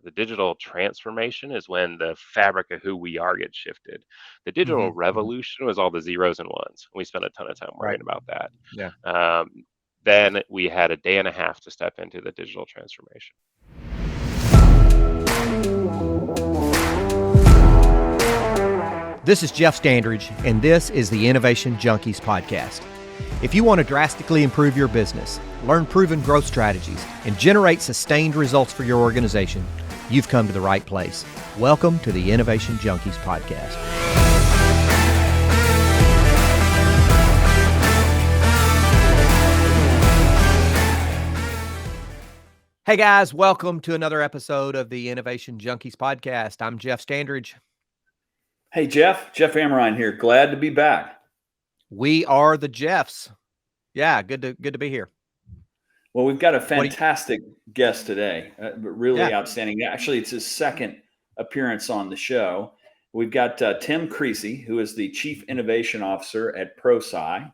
The digital transformation is when the fabric of who we are gets shifted. The digital Hmm. revolution was all the zeros and ones. We spent a ton of time Right. worrying about that. Yeah. Um, then we had a day and a half to step into the digital transformation. This is Jeff Standridge, and this is the Innovation Junkies podcast. If you want to drastically improve your business, learn proven growth strategies, and generate sustained results for your organization, you've come to the right place. Welcome to the Innovation Junkies podcast. Hey guys, welcome to another episode of the Innovation Junkies podcast. I'm Jeff Standridge. Hey, Jeff Amrine here. Glad to be back. We are the Jeffs. Yeah, good to be here. Well, we've got a fantastic guest today, really outstanding. Actually, it's his second appearance on the show. We've got Tim Creasey, who is the Chief Innovation Officer at Prosci.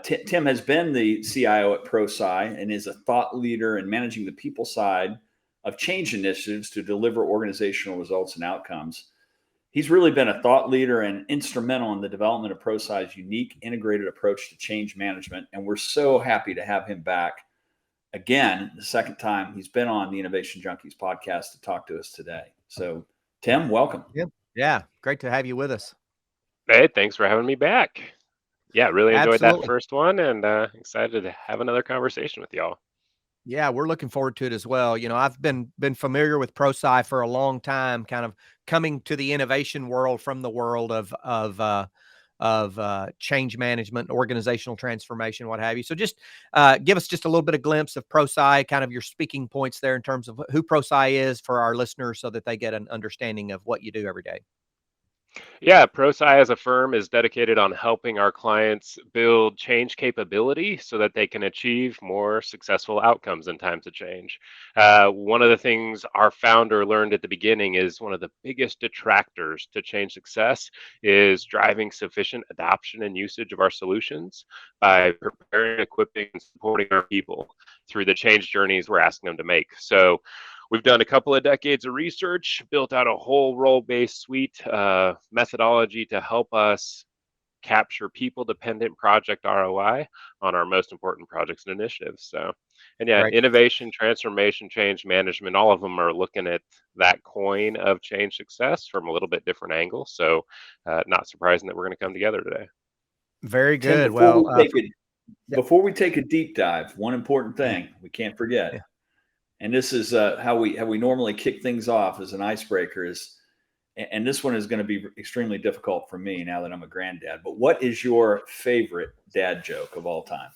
Tim has been the CIO at Prosci and is a thought leader in managing the people side of change initiatives to deliver organizational results and outcomes. He's really been a thought leader and instrumental in the development of Prosci's unique integrated approach to change management. And we're so happy to have him back again, the second time he's been on the Innovation Junkies podcast to talk to us today. So, Tim, welcome. Yeah, great to have you with us. Hey, thanks for having me back. Yeah, really enjoyed Absolutely. that first one, and excited to have another conversation with y'all. Yeah, we're looking forward to it as well. You know, I've been familiar with Prosci for a long time, kind of coming to the innovation world from the world of change management, organizational transformation, what have you. So just give us just a little bit of glimpse of Prosci, kind of your speaking points there in terms of who Prosci is for our listeners so that they get an understanding of what you do every day. Yeah, Prosci as a firm is dedicated on helping our clients build change capability so that they can achieve more successful outcomes in times of change. One of the things our founder learned at the beginning is one of the biggest detractors to change success is driving sufficient adoption and usage of our solutions by preparing, equipping, and supporting our people through the change journeys we're asking them to make. So we've done a couple of decades of research, built out a whole role-based suite methodology to help us capture people-dependent project ROI on our most important projects and initiatives. So, and yeah, Right. innovation, transformation, change management, all of them are looking at that coin of change success from a little bit different angle. So, not surprising that we're going to come together today. Very good. Tim, Before we take a deep dive, one important thing we can't forget. Yeah. And this is how we normally kick things off as an icebreaker is, and this one is going to be extremely difficult for me now that I'm a granddad. But what is your favorite dad joke of all time?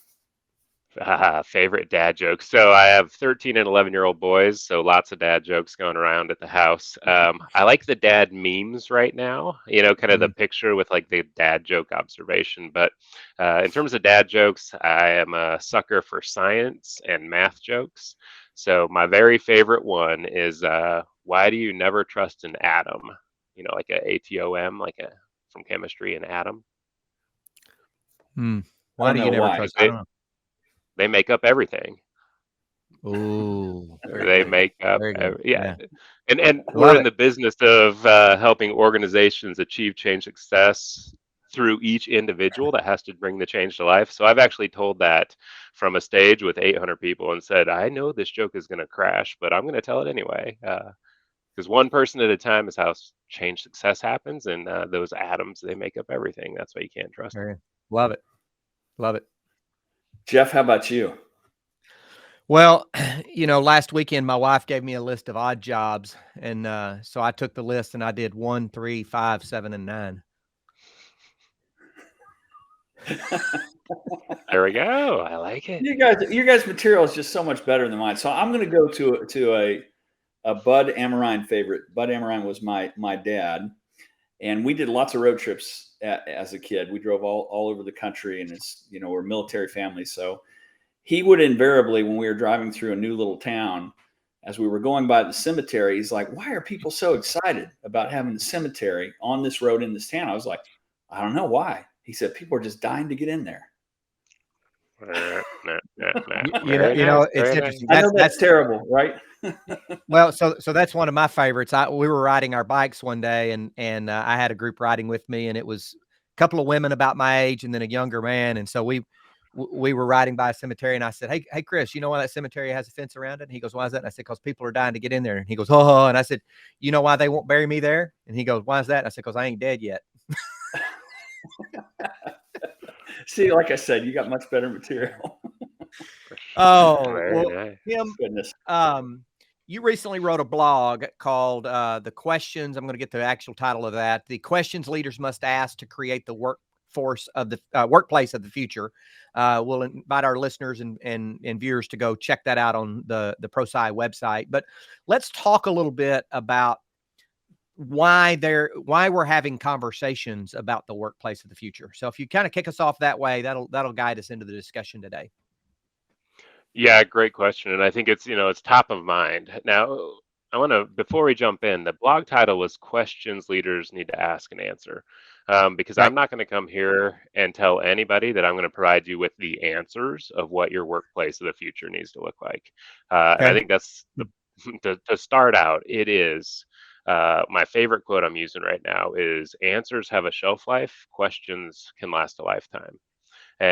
Favorite dad jokes. So I have 13 and 11-year-old boys, so lots of dad jokes going around at the house. I like the dad memes right now, kind of the picture with like the dad joke observation. But in terms of dad jokes, I am a sucker for science and math jokes. So my very favorite one is, why do you never trust an atom? Like a ATOM, from chemistry, an atom. Why do you never trust? I don't know. They make up everything. Oh, They make up, yeah. And we're in the business of helping organizations achieve change success through each individual that has to bring the change to life. So I've actually told that from a stage with 800 people and said, I know this joke is going to crash, but I'm going to tell it anyway. Because one person at a time is how change success happens. And those atoms, they make up everything. That's why you can't trust them. Love it. Love it. Jeff, how about you? Well, last weekend, my wife gave me a list of odd jobs. And so I took the list and I did 1, 3, 5, 7, and 9. There we go. I like it. You guys' material is just so much better than mine. So I'm going to go to a Bud Amrine favorite. Bud Amrine was my dad, and we did lots of road trips as a kid. We drove all over the country, and we're a military family. So he would invariably, when we were driving through a new little town, as we were going by the cemetery, he's like, "Why are people so excited about having the cemetery on this road in this town?" I was like, "I don't know why." He said, "People are just dying to get in there." It's interesting. I know that's terrible, right? Well, so that's one of my favorites. We were riding our bikes one day, and I had a group riding with me, and it was a couple of women about my age, and then a younger man. And so we were riding by a cemetery, and I said, "Hey, Chris, you know why that cemetery has a fence around it?" And he goes, "Why is that?" And I said, "Because people are dying to get in there." And he goes, "Oh," and I said, "You know why they won't bury me there?" And he goes, "Why is that?" And I said, "Because I ain't dead yet." See, like I said, you got much better material. Oh, Very well, nice. Tim, Goodness. you recently wrote a blog called The Questions. I'm going to get the actual title of that. The Questions Leaders Must Ask to Create the Workforce of the Workplace of the Future. We'll invite our listeners and viewers to go check that out on the Prosci website. But let's talk a little bit about why we're having conversations about the workplace of the future. So if you kind of kick us off that way, that'll guide us into the discussion today. Yeah, great question. And I think it's top of mind. Now, I want to, before we jump in, the blog title was Questions Leaders Need to Ask and Answer. Because Right. I'm not going to come here and tell anybody that I'm going to provide you with the answers of what your workplace of the future needs to look like. And I Okay. think that's to start out, it is my favorite quote I'm using right now is answers have a shelf life, questions can last a lifetime.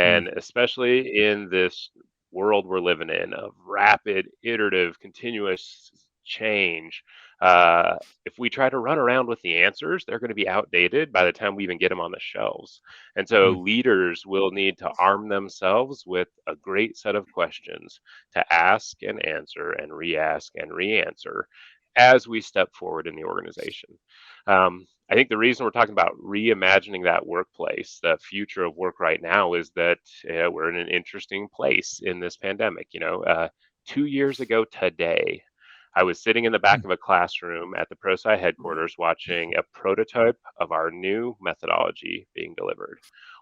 Mm, And especially in this world we're living in of rapid, iterative, continuous change, if we try to run around with the answers, they're going to be outdated by the time we even get them on the shelves. And so mm, leaders will need to arm themselves with a great set of questions to ask and answer and re-ask and re-answer as we step forward in the organization. I think the reason we're talking about reimagining that workplace, the future of work right now, is that we're in an interesting place in this pandemic. 2 years ago today, I was sitting in the back mm, of a classroom at the ProSci headquarters watching a prototype of our new methodology being delivered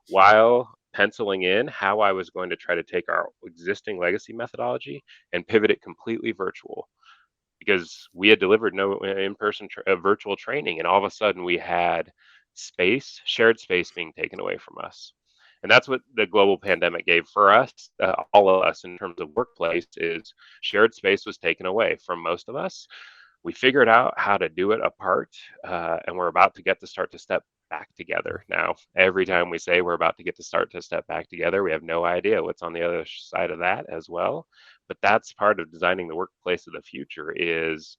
while penciling in how I was going to try to take our existing legacy methodology and pivot it completely virtual because we had delivered no in-person virtual training, and all of a sudden we had shared space being taken away from us. And that's what the global pandemic gave for us, all of us, in terms of workplace, is shared space was taken away from most of us. We figured out how to do it apart, and we're about to get to start to step back together. Now, every time we say we're about to get to start to step back together, we have no idea what's on the other side of that as well. But that's part of designing the workplace of the future is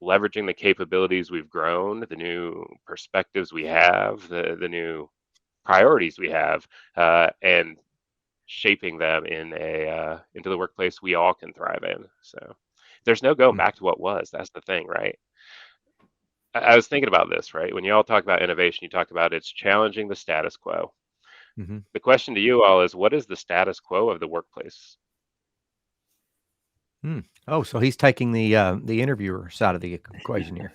leveraging the capabilities we've grown, the new perspectives we have, the new priorities we have, and shaping them into the workplace we all can thrive in. So there's no going mm, back to what was. That's the thing, right? I was thinking about this, right? When you all talk about innovation, you talk about it's challenging the status quo. mhm. The question to you all is, what is the status quo of the workplace? Hmm. Oh, so he's taking the interviewer side of the equation here.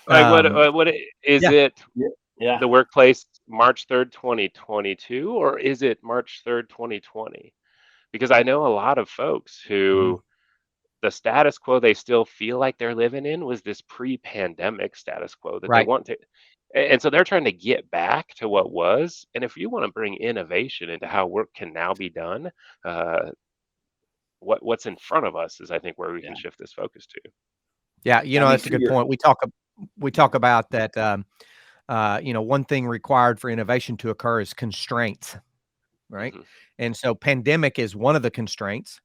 Like, Um, is yeah, it Yeah. Yeah. the workplace March 3rd, 2022, or is it March 3rd, 2020? Because I know a lot of folks mhm, who the status quo they still feel like they're living in was this pre-pandemic status quo that they right. want to, and so they're trying to get back to what was. And if you want to bring innovation into how work can now be done, uh, what's in front of us is, I think, where we can Yeah. shift this focus to. Yeah, I mean, that's a to good your point. We talk about that. One thing required for innovation to occur is constraints, right? Hmm. And so pandemic is one of the constraints.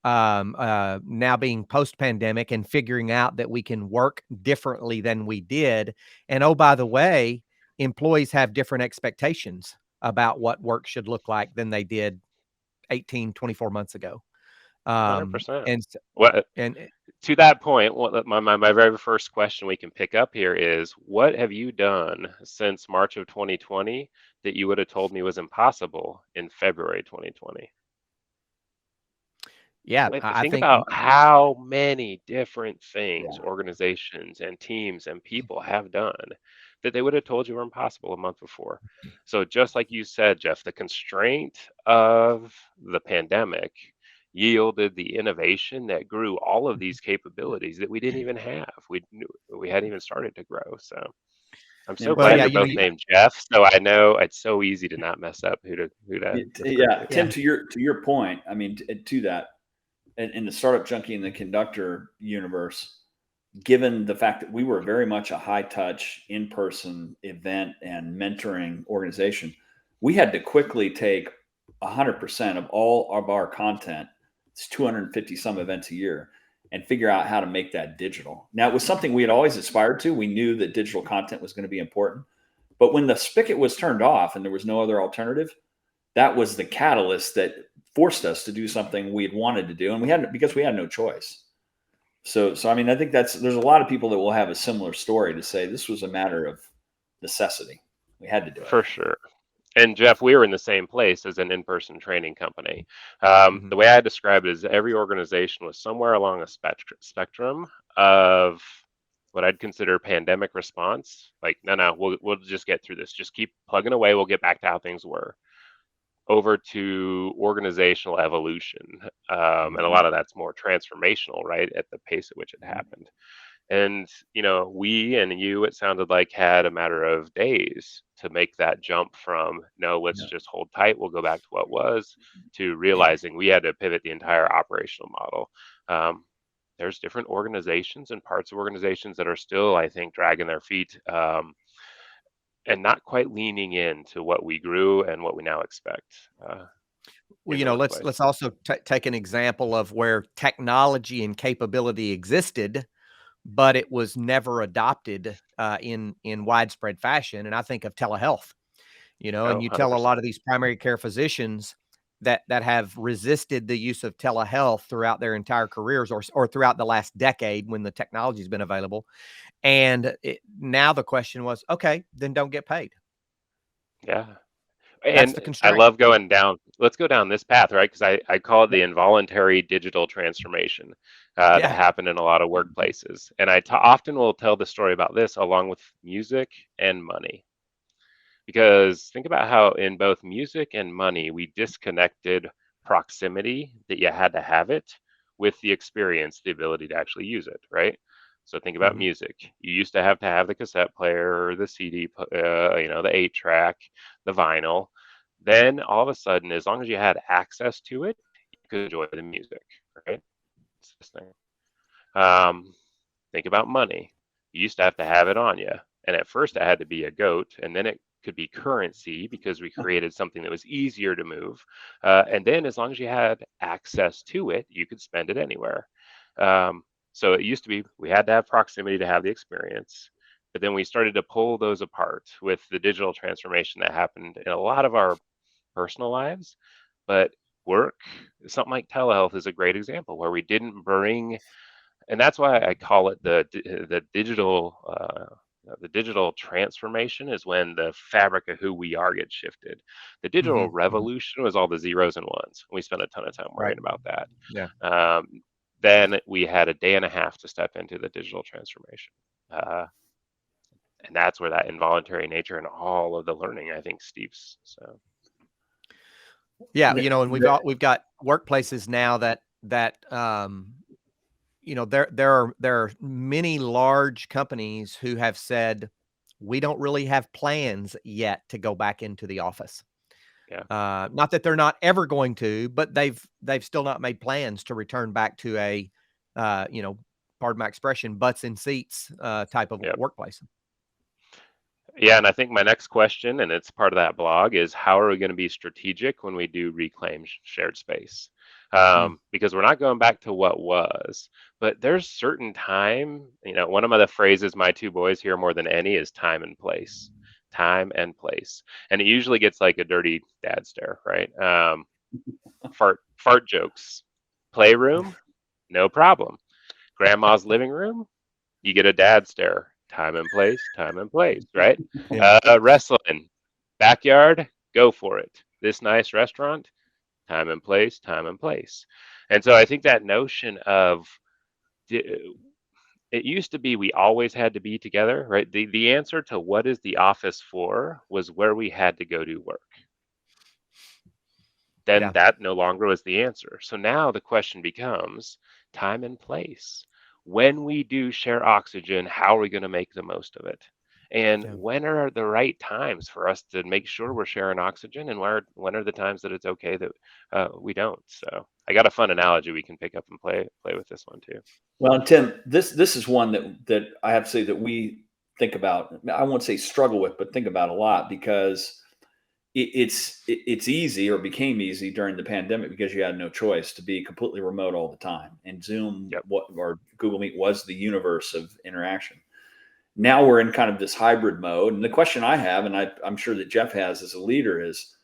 Now being post pandemic and figuring out that we can work differently than we did. And oh, by the way, employees have different expectations about what work should look like than they did 18, 24 months ago. 100%. And What and To that point, my very first question we can pick up here is, what have you done since March of 2020 that you would have told me was impossible in February 2020? yeah, I Think think about how many different yeah. things organizations and teams and people have done that they would have told you were impossible a month before. So just like you said, Jeff, the constraint of the pandemic yielded the innovation that grew all of these capabilities that we didn't even have. We hadn't even started to grow. So I'm so And well, glad yeah, you're Tim, both named Jeff. So I know it's so easy to not mess up who to refer yeah, to. yeah, Tim, to your point, I mean, to that, in the startup junkie and the conductor universe, given the fact that we were very much a high touch, in person event and mentoring organization, we had to quickly take 100% of all of our content. It's 250 some events a year, and figure out how to make that digital. Now, it was something we had always aspired to. We knew that digital content was going to be important. But when the spigot was turned off and there was no other alternative, that was the catalyst that forced us to do something we had wanted to do. And we had, because we had no choice. So I mean, I think there's a lot of people that will have a similar story to say this was a matter of necessity. We had to do it. For sure. And Jeff, we were in the same place as an in-person training company. The way I describe it is every organization was somewhere along a spectrum of what I'd consider pandemic response. Like, no, we'll just get through this. Just keep plugging away. We'll get back to how things were. Over to organizational evolution, and a lot of that's more transformational, right? At the pace at which it happened. And, we and you, it sounded like, had a matter of days to make that jump from, no, let's just hold tight, we'll go back to what was, to realizing we had to pivot the entire operational model. There's different organizations and parts of organizations that are still, I think, dragging their feet, and not quite leaning into what we grew and what we now expect. Well, let's also take an example of where technology and capability existed, but it was never adopted in widespread fashion. And I think of telehealth, and you tell a 100%. lot of these primary care physicians that have resisted the use of telehealth throughout their entire careers, or throughout the last decade when the technology has been available. And now the question was, okay, then don't get paid. Yeah. That's And the I constraint. love going down. Let's go down this path, right? Because I call it the involuntary digital transformation that Yeah. happened in a lot of workplaces. And I often will tell the story about this along with music and money. Because think about how in both music and money, we disconnected proximity, that you had to have it, with the experience, the ability to actually use it, right? So think about Mhm. music. You used to have the cassette player or the CD, the 8-track, the vinyl. Then all of a sudden, as long as you had access to it, you could enjoy the music, right? It's this thing. Um, Think about money. You used to have it on you. And at first it had to be a goat, and then it could be currency because we created something that was easier to move. And then as long as you had access to it, you could spend it anywhere. So it used to be we had to have proximity to have the experience. But then we started to pull those apart with the digital transformation that happened in a lot of our personal lives. But work, something like telehealth is a great example where we didn't bring, and that's why I call it the digital transformation is when the fabric of who we are gets shifted. The digital revolution was all the zeros and ones. We spent a ton of time Right. worrying about that. Yeah. Then we had a day and a half to step into the digital transformation. And that's where that involuntary nature and all of the learning, I think, steeps. So Yeah, and we've got workplaces now that there are many large companies who have said we don't really have plans yet to go back into the office. yeah, Not that they're not ever going to, but they've still not made plans to return back to a pardon my expression, butts in seats type of yeah. workplace. Yeah, and I think my next question, and it's part of that blog, is how are we going to be strategic when we do reclaim shared space? Because we're not going back to what was, but there's certain time. One of the phrases my two boys hear more than any is time and place, time and place, and it usually gets like a dirty dad stare, right? Fart jokes, playroom, no problem. Grandma's living room, you get a dad stare. Time and place, right? Yeah. Wrestling, backyard, go for it. This nice restaurant, time and place, time and place. And so I think that notion of it used to be we always had to be together, right? The answer to what is the office for was where we had to go do work. Then Yeah. that no longer was the answer. So now the question becomes time and place. When we do share oxygen, how are we going to make the most of it? And Yeah. when are the right times for us to make sure we're sharing oxygen, and when are the times that it's okay that we don't? So I got a fun analogy we can pick up and play with this one too. Well, Tim, this is one that I have to say that we think about. I won't say struggle with, but think about a lot, because it's easy, or became easy during the pandemic, because you had no choice to be completely remote all the time. And Zoom, Yep. or Google Meet, was the universe of interaction. Now we're in kind of this hybrid mode. And the question I have, and I'm sure that Jeff has as a leader, is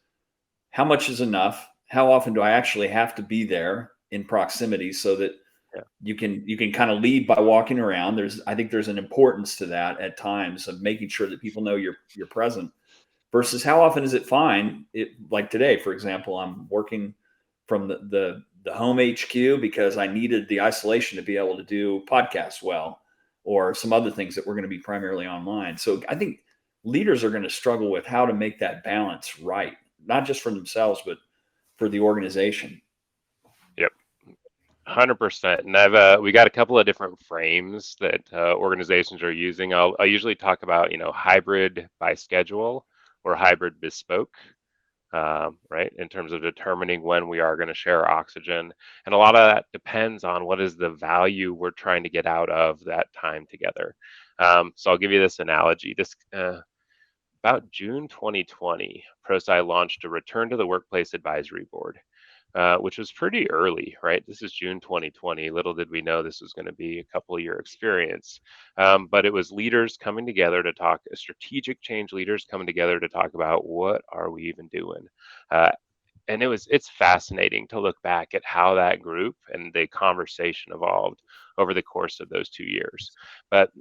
how much is enough? How often do I actually have to be there in proximity, so that Yeah. you can kind of lead by walking around? I think there's an importance to that at times, of making sure that people know you're present, versus how often is it fine. Like today, for example, I'm working from the home HQ because I needed the isolation to be able to do podcasts well, or some other things that we're going to be primarily online. So I think leaders are going to struggle with how to make that balance right, not just for themselves, but for the organization. Yep. 100%. And we got a couple of different frames that organizations are using. I usually talk about, hybrid by schedule or hybrid bespoke, right? In terms of determining when we are going to share oxygen. And a lot of that depends on what is the value we're trying to get out of that time together. So I'll give you this analogy. About June 2020, Prosci launched a return to the workplace advisory board, which was pretty early, right? This is June 2020. Little did we know this was going to be a couple of year experience. But it was leaders coming together to talk, strategic change leaders coming together to talk about what are we even doing. Uh, and it's fascinating to look back at how that group and the conversation evolved over the course of those 2 years. But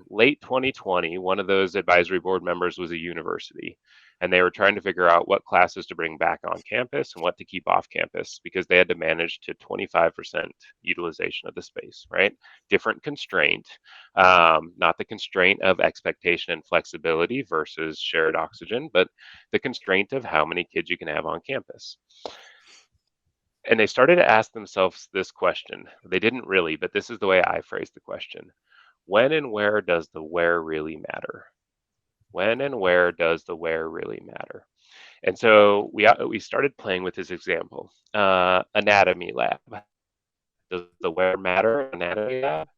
late 2020, one of those advisory board members was a university, and they were trying to figure out what classes to bring back on campus and what to keep off campus, because they had to manage to 25% utilization of the space, right? Different constraint, not the constraint of expectation and flexibility versus shared oxygen, but the constraint of how many kids you can have on campus. And they started to ask themselves this question. They didn't really, but this is the way I phrased the question. When and where does the where really matter? When and where does the where really matter? And so we started playing with this example. Anatomy lab. Does the where matter? Anatomy lab?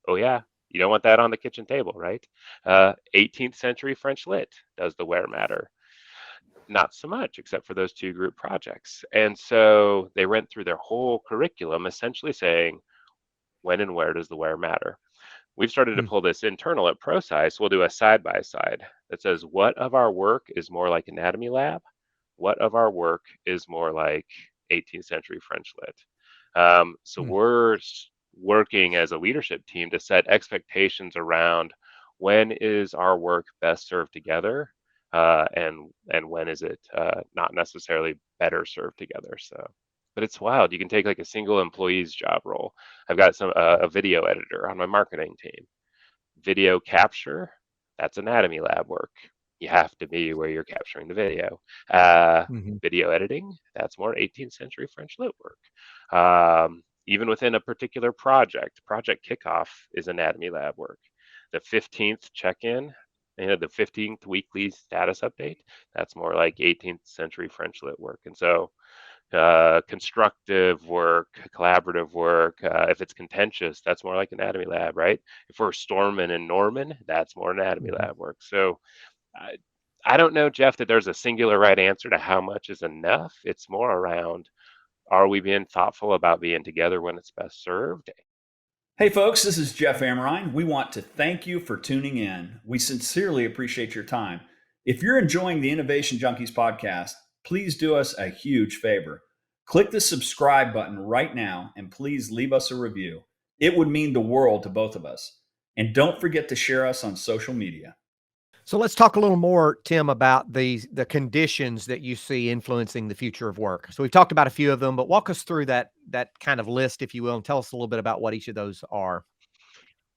Oh yeah. You don't want that on the kitchen table, right? 18th century French lit. Does the where matter? Not so much, except for those two group projects. And so they went through their whole curriculum essentially saying, when and where does the where matter? We've started to Hmm. pull this internal at Prosci, so we'll do a side by side that says, what of our work is more like anatomy lab? What of our work is more like 18th century French lit? So Hmm. we're working as a leadership team to set expectations around when is our work best served together, and when is it not necessarily better served together. So, but it's wild. You can take like a single employee's job role. I've got a video editor on my marketing team. Video capture, that's anatomy lab work. You have to be where you're capturing the video. Hmm. Video editing, that's more 18th century French lit work. Even within a particular project kickoff is anatomy lab work. The 15th check-in, the 15th weekly status update, that's more like 18th century French lit work. And so constructive work, collaborative work. If it's contentious, that's more like anatomy lab, right? If we're Stormin and Norman, that's more anatomy Hmm. lab work. So I, I don't know, Jeff, that there's a singular right answer to how much is enough. It's more around, are we being thoughtful about being together when it's best served? Hey, folks, this is Jeff Amrine. We want to thank you for tuning in. We sincerely appreciate your time. If you're enjoying the Innovation Junkies podcast, please do us a huge favor. Click the subscribe button right now and please leave us a review. It would mean the world to both of us. And don't forget to share us on social media. So let's talk a little more, Tim, about the conditions that you see influencing the future of work. So we've talked about a few of them, but walk us through that kind of list, if you will, and tell us a little bit about what each of those are.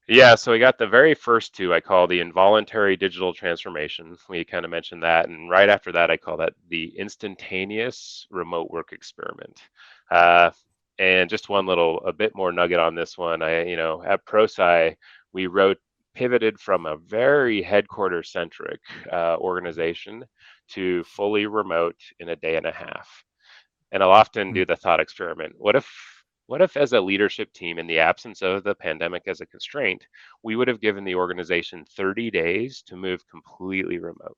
Yeah, so we got the very first two I call the involuntary digital transformation. We kind of mentioned that. And right after that, I call that the instantaneous remote work experiment. Uh, and just a bit more nugget on this one. At Prosci, we pivoted from a very headquarter centric organization to fully remote in a day and a half. And I'll often Mm. do the thought experiment. What if as a leadership team, in the absence of the pandemic as a constraint, we would have given the organization 30 days to move completely remote?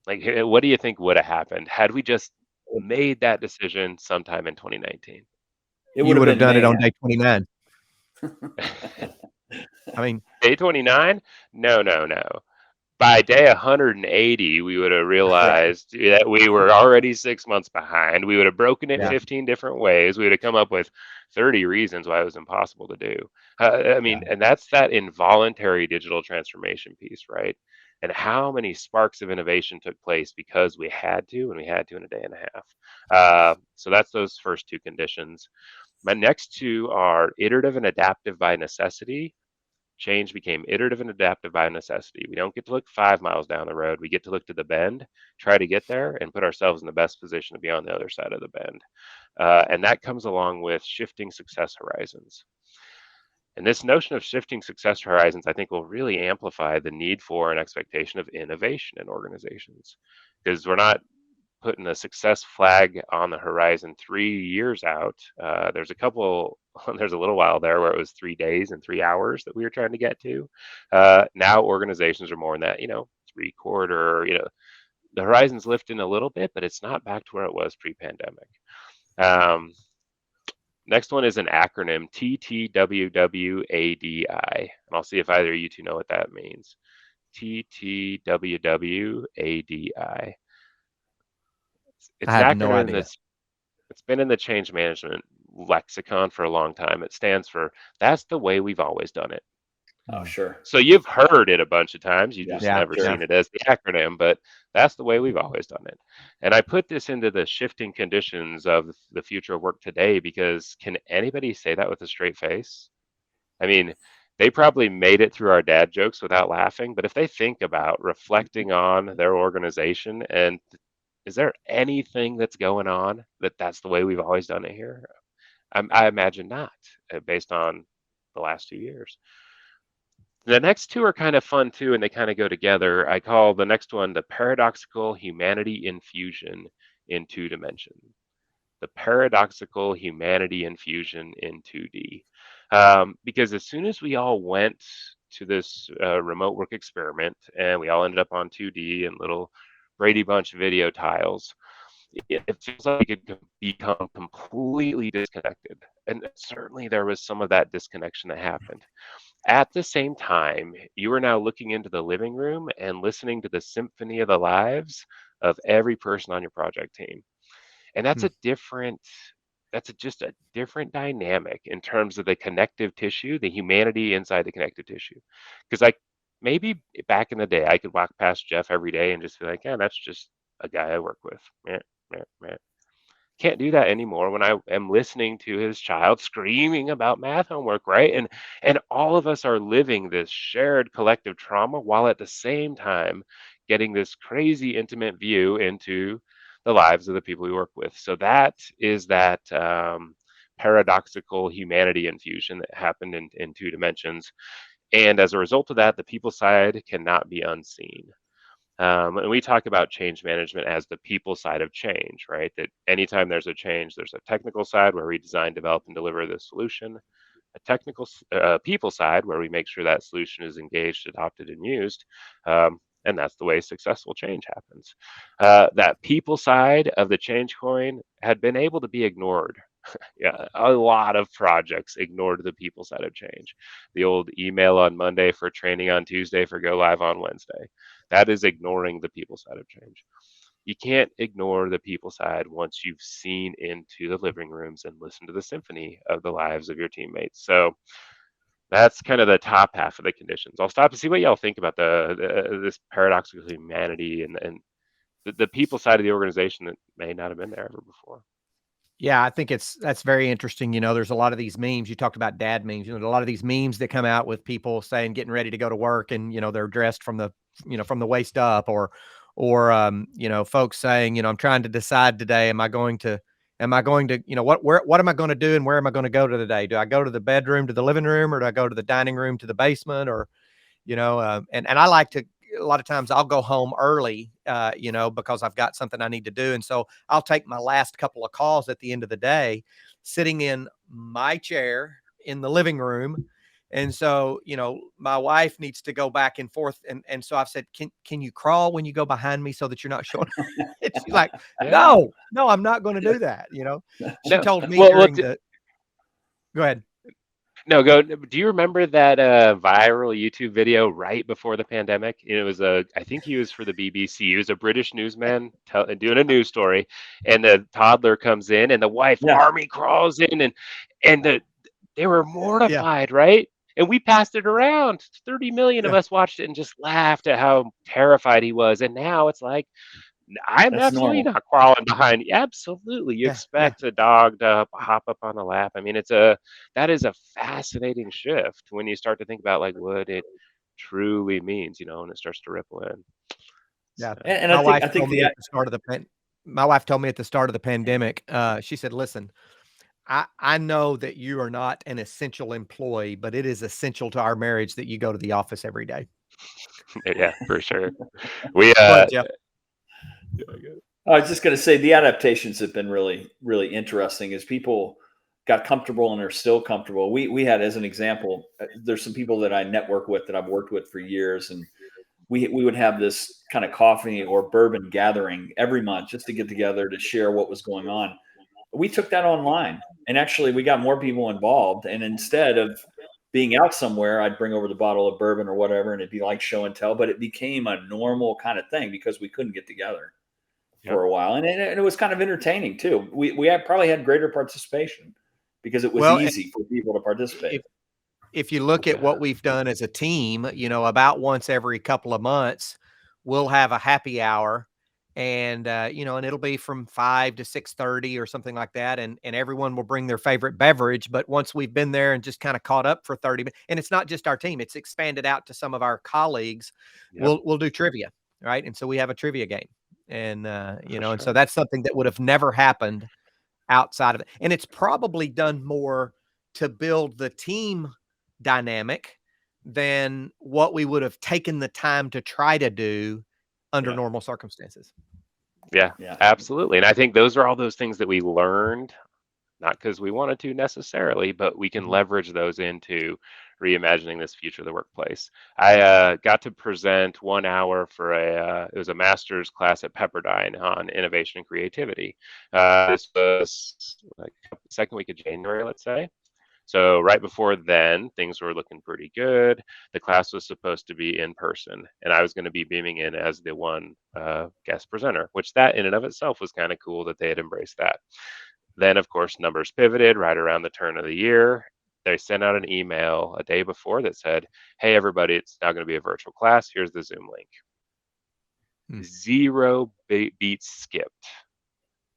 Like, what do you think would have happened had we just made that decision sometime in 2019? It would You have would have been done it on mayhem. day 29. I mean, Day 29? No, no, no. By day 180, we would have Right. realized that we were already 6 months behind. We would have broken it yeah, 15 different ways. We would have come up with 30 reasons why it was impossible to do. I yeah. mean, and that's that involuntary digital transformation piece, right? And how many sparks of innovation took place because we had to, and we had to in a day and a half. So that's those first two conditions. My next two are iterative and adaptive by necessity. Change became iterative and adaptive by necessity. We don't get to look 5 miles down the road. We get to look to the bend, try to get there, and put ourselves in the best position to be on the other side of the bend. And that comes along with shifting success horizons. And this notion of shifting success horizons, I think, will really amplify the need for an expectation of innovation in organizations, because we're not putting a success flag on the horizon 3 years out. There's a couple, there's a little while there where it was 3 days and 3 hours that we were trying to get to. Now organizations are more in that, 3 quarter, the horizon's lifting a little bit, but it's not back to where it was pre-pandemic. Um, Next one is an acronym, TTWWADI. And I'll see if either of you two know what that means. TTWWADI. I It's an have no acronym idea. that's it's been in the change management lexicon for a long time. It stands for that's the way we've always done it. Oh, Mm. sure. So you've heard it a bunch of times, you Yeah, just Yeah, never yeah. sure. seen it as the acronym, but that's the way we've always done it. And I put this into the shifting conditions of the future of work today because can anybody say that with a straight face? I mean, they probably made it through our dad jokes without laughing, but if they think about reflecting on their organization and is there anything that's going on that's the way we've always done it here? I imagine not, based on the last 2 years. The next two are kind of fun too, and they kind of go together. I call the next one the paradoxical humanity infusion in 2 dimension. The paradoxical humanity infusion in 2D. Because as soon as we all went to this remote work experiment and we all ended up on 2D and little Brady Bunch video tiles, it feels like it could become completely disconnected. And certainly there was some of that disconnection that happened. At the same time, you are now looking into the living room and listening to the symphony of the lives of every person on your project team. And that's Mm. a different just a different dynamic in terms of the connective tissue, the humanity inside the connective tissue. Because maybe back in the day I could walk past Jeff every day and just be like, yeah, that's just a guy I work with. Meh, meh, meh. Can't do that anymore when I am listening to his child screaming about math homework, right? And all of us are living this shared collective trauma while at the same time getting this crazy intimate view into the lives of the people we work with. So that is that paradoxical humanity infusion that happened in 2 dimensions. And as a result of that, the people side cannot be unseen. And we talk about change management as the people side of change, right? That anytime there's a change, there's a technical side where we design, develop, and deliver the solution, a people side where we make sure that solution is engaged, adopted, and used. And that's the way successful change happens. That people side of the change coin had been able to be ignored. Yeah, a lot of projects ignored the people side of change. The old email on Monday for training on Tuesday for go live on Wednesday. That is ignoring the people side of change. You can't ignore the people side once you've seen into the living rooms and listened to the symphony of the lives of your teammates. So that's kind of the top half of the conditions. I'll stop and see what y'all think about this paradoxical humanity and the people side of the organization that may not have been there ever before. Yeah, I think that's very interesting. There's a lot of these memes. You talked about dad memes. A lot of these memes that come out with people saying getting ready to go to work, and they're dressed from the waist up, or folks saying, I'm trying to decide today, am I going to, what am I going to do, and where am I going to go to today? Do I go to the bedroom, to the living room, or do I go to the dining room, to the basement, or and I like to a lot of times I'll go home early, because I've got something I need to do. And so I'll take my last couple of calls at the end of the day, sitting in my chair in the living room. And so, my wife needs to go back and forth. And so I've said, can you crawl when you go behind me so that you're not showing? And she's like, Yeah. no, I'm not going to do that. She No. told me Well, go ahead. no, go. Do you remember that viral YouTube video right before the pandemic? It was I think he was for the BBC. He was a British newsman doing a news story, and the toddler comes in, and the wife Yeah. army crawls in, and they were Yeah. mortified, right? And we passed it around. 30 million of Yeah. us watched it and just laughed at how terrified he was. And now it's like, I'm That's absolutely normal. not crawling behind. Absolutely, you Yeah. Yeah. expect a dog to hop up on the lap. I mean, that is a fascinating shift when you start to think about like what it truly means, and it starts to ripple in. Yeah. So, And My wife I think told the me at the start of the my wife told me at the start of the pandemic, she said, listen, I know that you are not an essential employee, but it is essential to our marriage that you go to the office every day. yeah, for sure. We Go ahead, Jeff. I was just going to say the adaptations have been really, really interesting as people got comfortable and are still comfortable. We had, as an example, there's some people that I network with that I've worked with for years, and we would have this kind of coffee or bourbon gathering every month just to get together to share what was going on. We took that online, and actually we got more people involved. And instead of being out somewhere, I'd bring over the bottle of bourbon or whatever, and it'd be like show and tell. But it became a normal kind of thing because we couldn't get together Yep. for a while, and it was kind of entertaining too. We probably had greater participation because it was Well, easy for people to participate. if you look at what Yeah. we've done as a team, about once every couple of months, we'll have a happy hour, and and it'll be from 5 to 6:30 or something like that, and everyone will bring their favorite beverage. But once we've been there and just kind of caught up for 30 minutes, and it's not just our team, it's expanded out to some of our colleagues, Yep. we'll do trivia, right? And so we have a trivia game, and For and so sure. that's something that would have never happened outside of it. And it's probably done more to build the team dynamic than what we would have taken the time to try to do under Yeah, normal circumstances. Yeah, yeah, absolutely. And I think those are all those things that we learned, not because we wanted to necessarily, but we can mhm. leverage those into reimagining this future of the workplace. I got to present 1 hour for it was a master's class at Pepperdine on innovation and creativity. This was like second week of January, let's say. So right before then, things were looking pretty good. The class was supposed to be in person, and I was going to be beaming in as the one guest presenter, which that in and of itself was kind of cool that they had embraced that. Then, of course, numbers pivoted right around the turn of the year. They sent out an email a day before that said, "Hey, everybody, it's now going to be a virtual class. Here's the Zoom link." Hmm. Zero beats skipped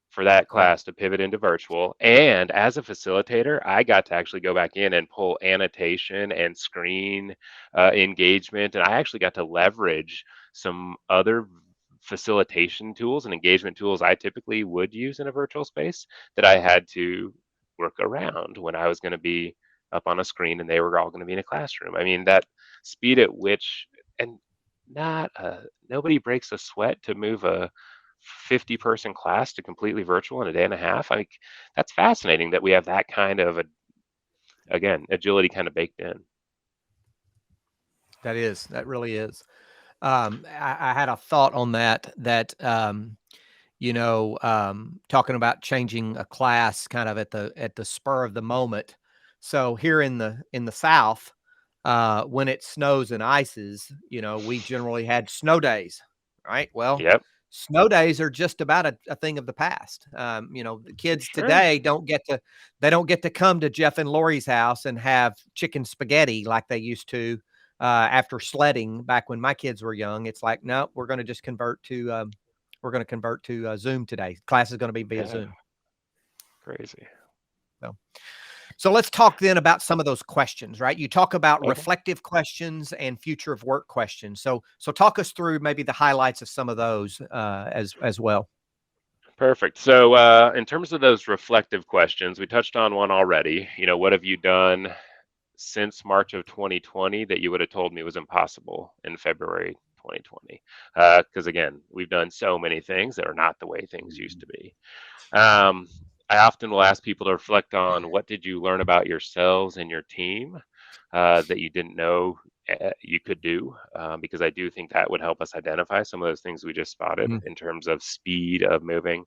for that Yeah. class to pivot into virtual. And as a facilitator, I got to actually go back in and pull annotation and screen engagement. And I actually got to leverage some other facilitation tools and engagement tools I typically would use in a virtual space that I had to work around when I was going to be up on a screen and they were all going to be in a classroom. I mean, that speed at which, and not nobody breaks a sweat to move a 50-person class to completely virtual in a day and a half. Like, that's fascinating that we have that kind of again, agility kind of baked in. That really is. I had a thought on that, talking about changing a class kind of at the spur of the moment. So here in the South, when it snows and ices, we generally had snow days, right? Well, Yep, snow days are just about a thing of the past. The for kids sure. today don't get to come to Jeff and Lori's house and have chicken spaghetti like they used to after sledding back when my kids were young. It's like, no, we're going to just convert to Zoom today. Class is going to be via Yeah, Zoom. crazy. So, so let's talk then about some of those questions, right? You talk about Okay, reflective questions and future of work questions. So talk us through maybe the highlights of some of those as well. perfect. So, in terms of those reflective questions, we touched on one already. What have you done since March of 2020 that you would have told me was impossible in February 2020. Because again, we've done so many things that are not the way things used to be. Um, I often will ask people to reflect on what did you learn about yourselves and your team that you didn't know you could do, because I do think that would help us identify some of those things we just spotted Mhm. in terms of speed of moving.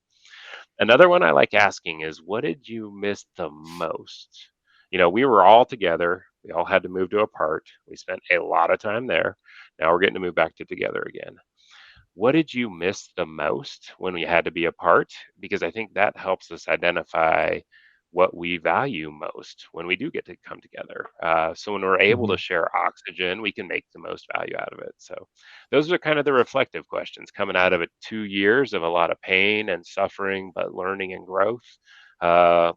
Another one I like asking is, what did you miss the most? We were all together. We all had to move to apart. We spent a lot of time there. Now we're getting to move back to together again. What did you miss the most when we had to be apart? Because I think that helps us identify what we value most when we do get to come together. So when we're able to Mhm. share oxygen, we can make the most value out of it. So those are kind of the reflective questions coming out of it. 2 years of a lot of pain and suffering, but learning and growth. Uh,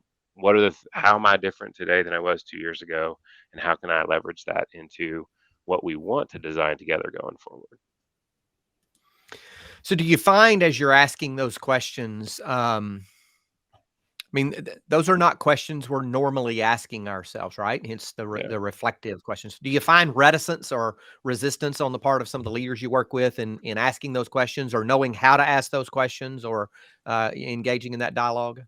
how am I different today than I was 2 years ago? And how can I leverage that into what we want to design together going forward? So do you find as you're asking those questions, I mean, those are not questions we're normally asking ourselves, right? Hence Yeah. the reflective questions. Do you find reticence or resistance on the part of some of the leaders you work with in asking those questions, or knowing how to ask those questions, or engaging in that dialogue?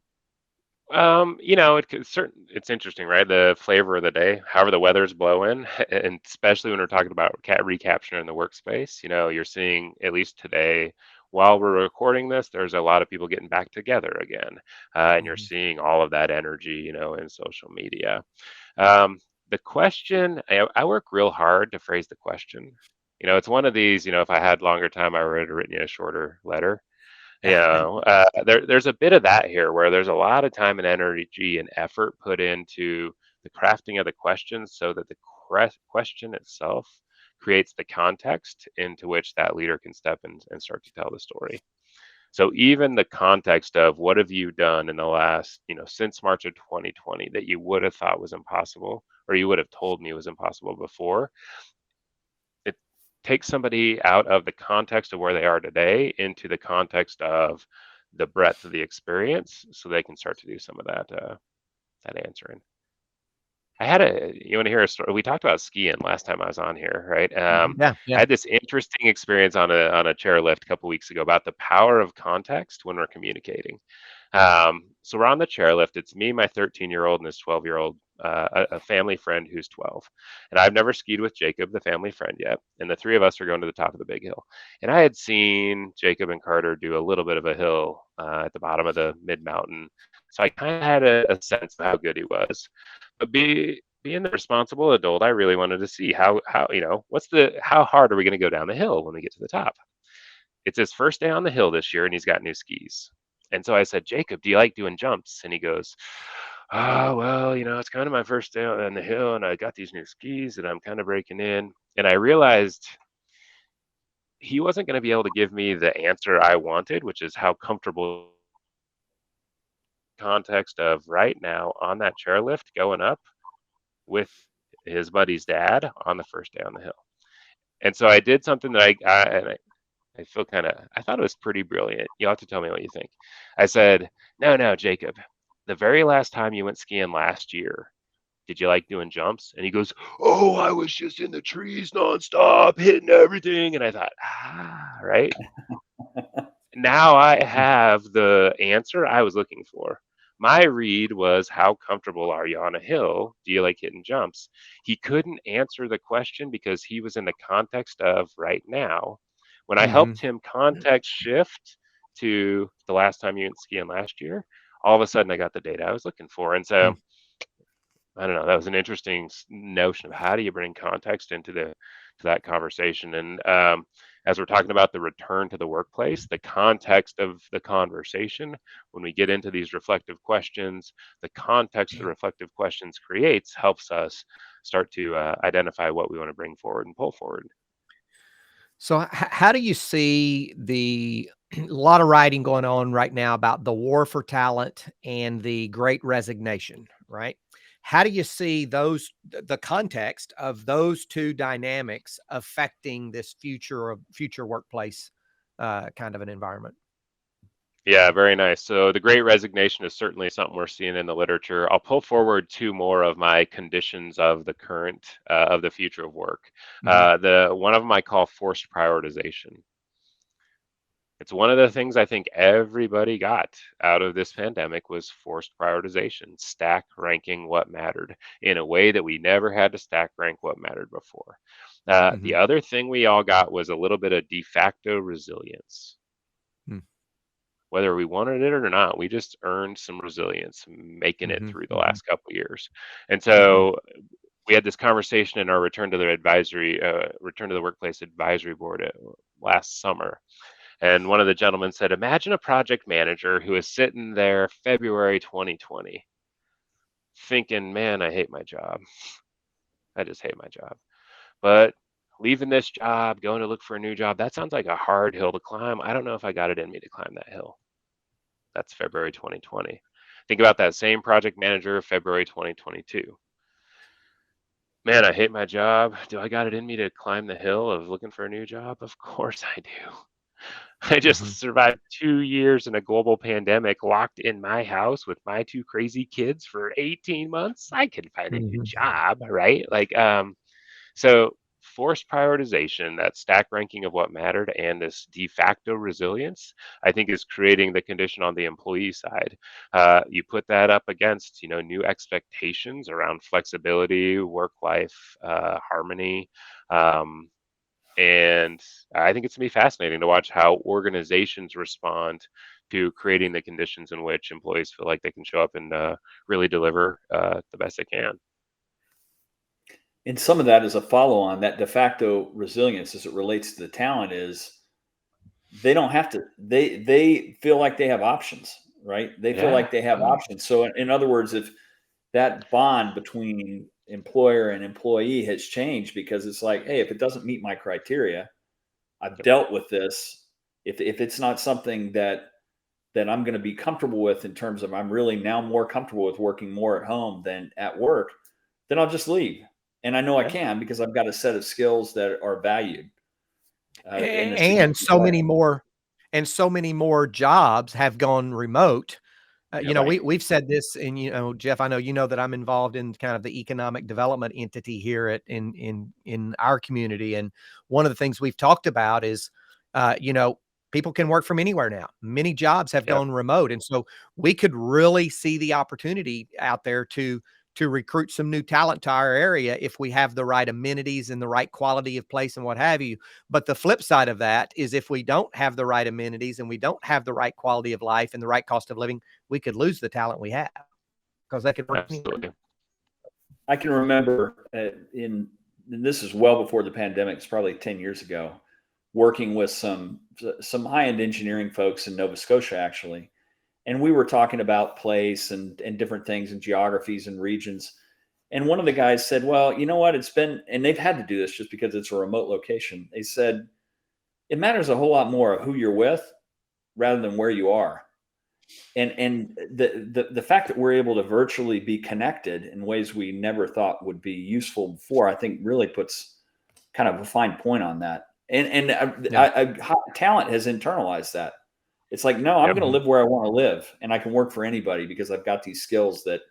it's interesting, right? The flavor of the day, however the weather's blowing, and especially when we're talking about recapturing the workspace. You're seeing, at least today, while we're recording this, there's a lot of people getting back together again, and you're Mhm. seeing all of that energy, in social media. Um, the question, I work real hard to phrase the question. It's one of these. If I had longer time, I would have written you a shorter letter. There's a bit of that here where there's a lot of time and energy and effort put into the crafting of the questions so that the question itself creates the context into which that leader can step in and start to tell the story. So even the context of what have you done in the last, since March of 2020 that you would have thought was impossible or you would have told me was impossible before, it takes somebody out of the context of where they are today into the context of the breadth of the experience so they can start to do some of that answering. You want to hear a story? We talked about skiing last time I was on here, right? Mhm. Yeah, I yeah. had this interesting experience on a chairlift a couple weeks ago about the power of context when we're communicating. So we're on the chairlift. It's me, my 13-year-old, and this 12-year-old, a family friend who's 12. And I've never skied with Jacob, the family friend, yet. And the three of us are going to the top of the big hill. And I had seen Jacob and Carter do a little bit of a hill at the bottom of the mid mountain. So I kind of had a sense of how good he was. But being the responsible adult, I really wanted to see how hard are we going to go down the hill when we get to the top? It's his first day on the hill this year and he's got new skis. And so I said, Jacob, do you like doing jumps? And he goes, oh, well, it's kind of my first day on the hill and I got these new skis and I'm kind of breaking in. And I realized he wasn't going to be able to give me the answer I wanted, which is how comfortable context of right now on that chairlift going up with his buddy's dad on the first day on the hill. And so I did something that I feel I thought it was pretty brilliant. You'll have to tell me what you think. I said, no, no, Jacob, the very last time you went skiing last year, did you like doing jumps? And he goes, oh, I was just in the trees nonstop, hitting everything. And I thought, right. Now I have the answer I was looking for. My read was, how comfortable are you on a hill? Do you like hitting jumps? He couldn't answer the question because he was in the context of right now. When I Hmm. helped him context shift to the last time you went skiing last year, all of a sudden I got the data I was looking for. And so I don't know. That was an interesting notion of how do you bring context into that conversation. And as we're talking about the return to the workplace, the context of the conversation, when we get into these reflective questions, the context the reflective questions creates helps us start to identify what we want to bring forward and pull forward. So, how do you see a lot of writing going on right now about the war for talent and the Great Resignation, right? How do you see the context of those two dynamics affecting this future workplace kind of an environment? Yeah, very nice. So the Great Resignation is certainly something we're seeing in the literature. I'll pull forward two more of my conditions of the current of the future of work. Hmm. The one of them I call forced prioritization. It's one of the things I think everybody got out of this pandemic was forced prioritization, stack ranking what mattered in a way that we never had to stack rank what mattered before. The Hmm. other thing we all got was a little bit of de facto resilience. Whether we wanted it or not, we just earned some resilience making it Hmm. through the Hmm. last couple of years. And Hmm. so we had this conversation in our return to the workplace advisory board last summer. And one of the gentlemen said, imagine a project manager who is sitting there February 2020 thinking, man, I hate my job. I just hate my job. But leaving this job, going to look for a new job, that sounds like a hard hill to climb. I don't know if I got it in me to climb that hill. That's February 2020. Think about that same project manager, February 2022. Man, I hate my job. Do I got it in me to climb the hill of looking for a new job? Of course I do. I just Hmm. survived 2 years in a global pandemic, locked in my house with my two crazy kids for 18 months. I can find a new Hmm. job, right? So forced prioritization, that stack ranking of what mattered, and this de facto resilience, I think is creating the condition on the employee side. You put that up against, new expectations around flexibility, work-life harmony, um, and I think it's gonna be fascinating to watch how organizations respond to creating the conditions in which employees feel like they can show up and really deliver the best they can. And some of that is a follow on that de facto resilience as it relates to the talent is they don't have to they feel like they have options, right? They feel Yeah, like they have options. So in other words, if that bond between employer and employee has changed because it's like, hey, if it doesn't meet my criteria, I've yep, dealt with this. If it's not something that I'm going to be comfortable with in terms of I'm really now more comfortable with working more at home than at work, then I'll just leave. And I know I yeah, can because I've got a set of skills that are valued in a And significant so way. many more, and so many more jobs have gone remote. Yeah, right. We've said this, and Jeff, I know that I'm involved in kind of the economic development entity here in our community, and one of the things we've talked about is, people can work from anywhere now. Many jobs have yep, gone remote, and so we could really see the opportunity out there to recruit some new talent to our area if we have the right amenities and the right quality of place and what have you. But the flip side of that is if we don't have the right amenities and we don't have the right quality of life and the right cost of living, we could lose the talent we have because they could work anywhere. absolutely. I can remember and this is well before the pandemic. It's probably 10 years ago, working with some high end engineering folks in Nova Scotia, actually, and we were talking about place and different things and geographies and regions. And one of the guys said, "Well, you know what? It's been," and they've had to do this just because it's a remote location. They said it matters a whole lot more of who you're with rather than where you are. And the fact that we're able to virtually be connected in ways we never thought would be useful before, I think, really puts kind of a fine point on that. Yeah. Talent has internalized that. It's like, no, I'm Yep. going to Hmm. live where I want to live, and I can work for anybody because I've got these skills that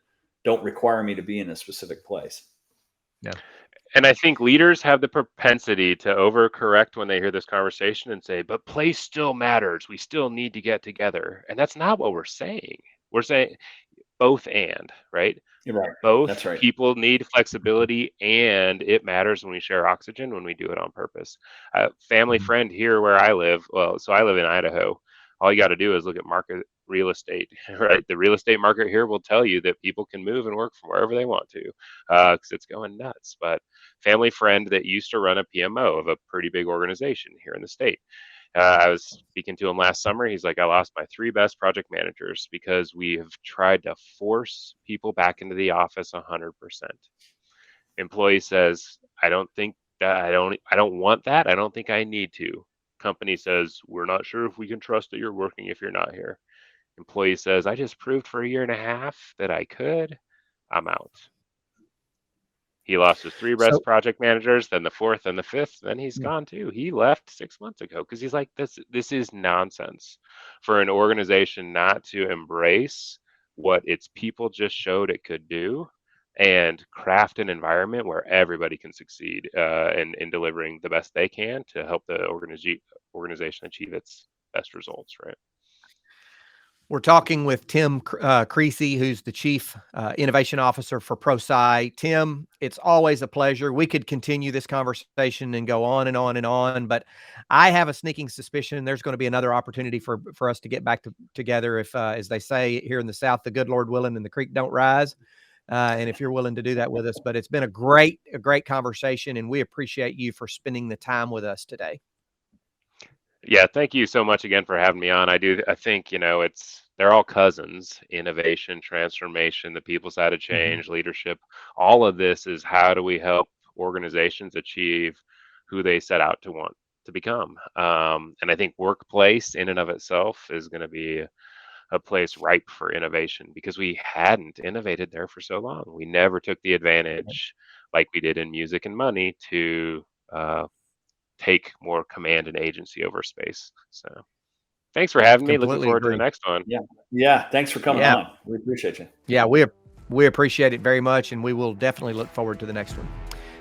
don't require me to be in a specific place. Yeah. And I think leaders have the propensity to overcorrect when they hear this conversation and say, but place still matters. We still need to get together. And that's not what we're saying. We're saying both and, right? You're right. That's Both right. people need flexibility, and it matters when we share oxygen when we do it on purpose. Family Hmm. friend here where I live, well, so I live in Idaho. All you got to do is look at market real estate, right? The real estate market here will tell you that people can move and work from wherever they want to because it's going nuts. But family friend that used to run a PMO of a pretty big organization here in the state. I was speaking to him last summer. He's like, I lost my three best project managers because we have tried to force people back into the office 100%. Employee says, I don't think that I don't want that. I don't think I need to. Company says, we're not sure if we can trust that you're working if you're not here. Employee says, I just proved for a year and a half that I could. I'm out. He lost his three best So project managers, then the fourth and the fifth, then he's gone too. He left 6 months ago because he's like, this is nonsense for an organization not to embrace what its people just showed it could do and craft an environment where everybody can succeed in delivering the best they can to help the organization achieve its best results, right? we're talking with Tim Creasey, who's the Chief Innovation Officer for Prosci. Tim, it's always a pleasure. We could continue this conversation and go on and on and on, but I have a sneaking suspicion there's going to be another opportunity for us to get back together if, as they say here in the South, the good Lord willing and the creek don't rise. And if you're willing to do that with us, but it's been a great conversation, and we appreciate you for spending the time with us today. Yeah, thank you so much again for having me on. I think, they're all cousins: innovation, transformation, the people side of change, leadership. All of this is how do we help organizations achieve who they set out to want to become. And I think workplace in and of itself is going to be a place ripe for innovation because we hadn't innovated there for so long. We never took the advantage like we did in music and money to take more command and agency over space. So thanks for having me. Looking Completely forward to the agree. next one. Yeah. Thanks for coming on. We appreciate you. Yeah, we appreciate it very much, and we will definitely look forward to the next one.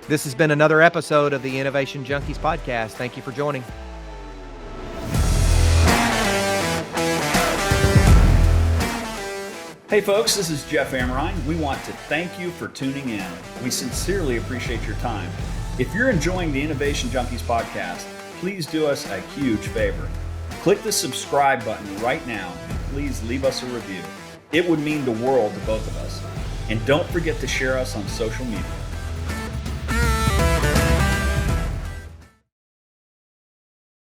This has been another episode of the Innovation Junkies podcast. Thank you for joining. Hey folks, this is Jeff Amrine. We want to thank you for tuning in. We sincerely appreciate your time. If you're enjoying the Innovation Junkies podcast, please do us a huge favor. Click the subscribe button right now and please leave us a review. It would mean the world to both of us. And don't forget to share us on social media.